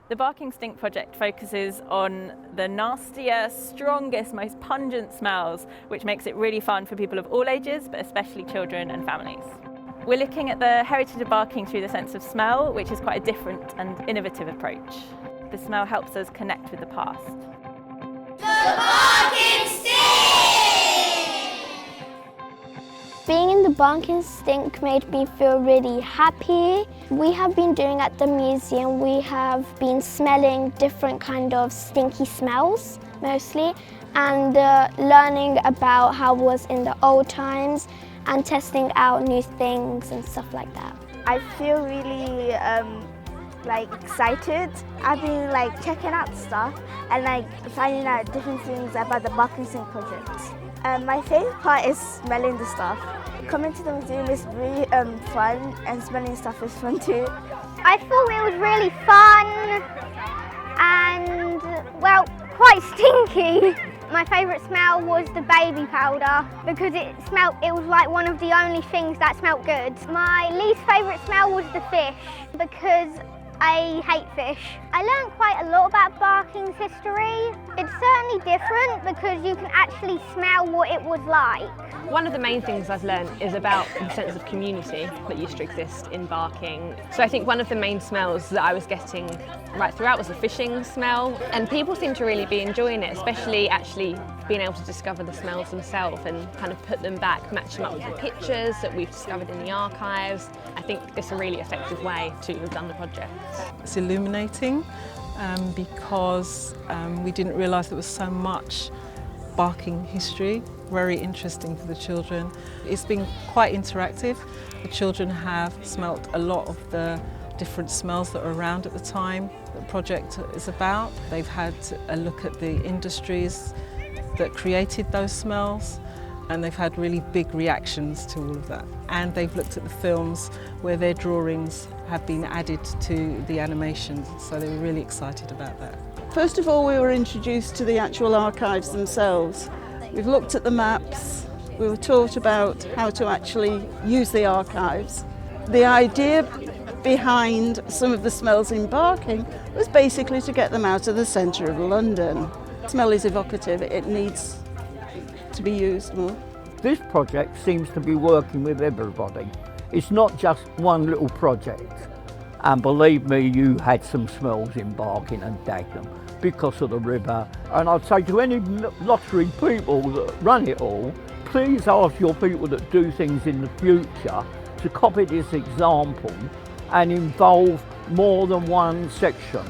The Barking Stink project focuses on the nastier, strongest, most pungent smells, which makes it really fun for people of all ages, but especially children and families. We're looking at the heritage of Barking through the sense of smell, which is quite a different and innovative approach. The smell helps us connect with the past. The Barking Stink! Being in the Barking Stink made me feel really happy. We have been doing at the museum, we have been smelling different kind of stinky smells mostly, and learning about how it was in the old times and testing out new things and stuff like that. I feel really excited. I've been checking out stuff and finding out different things about the Barking Stink project. My favourite part is smelling the stuff. Coming to the museum is really fun, and smelling stuff is fun too. I thought it was really fun and, well, quite stinky. My favourite smell was the baby powder because it was like one of the only things that smelled good. My least favourite smell was the fish because I hate fish. I learned quite a lot about Barking's history. It's certainly different because you can actually smell what it was like. One of the main things I've learned is about the sense of community that used to exist in Barking. So I think one of the main smells that I was getting right throughout was the fishing smell, and people seem to really be enjoying it, especially actually being able to discover the smells themselves and kind of put them back, match them up with the pictures that we've discovered in the archives. I think it's a really effective way to have done the project. It's illuminating because we didn't realise there was so much Barking history, very interesting for the children. It's been quite interactive. The children have smelt a lot of the different smells that were around at the time the project is about. They've had a look at the industries that created those smells, and they've had really big reactions to all of that. And they've looked at the films where their drawings have been added to the animations, so they were really excited about that. First of all, we were introduced to the actual archives themselves. We've looked at the maps, we were taught about how to actually use the archives. The idea behind some of the smells in Barking was basically to get them out of the centre of London. Smell is evocative, it needs to be used more. This project seems to be working with everybody. It's not just one little project. And believe me, you had some smells in Barking and Dagenham because of the river. And I'd say to any lottery people that run it all, please ask your people that do things in the future to copy this example and involve more than one section.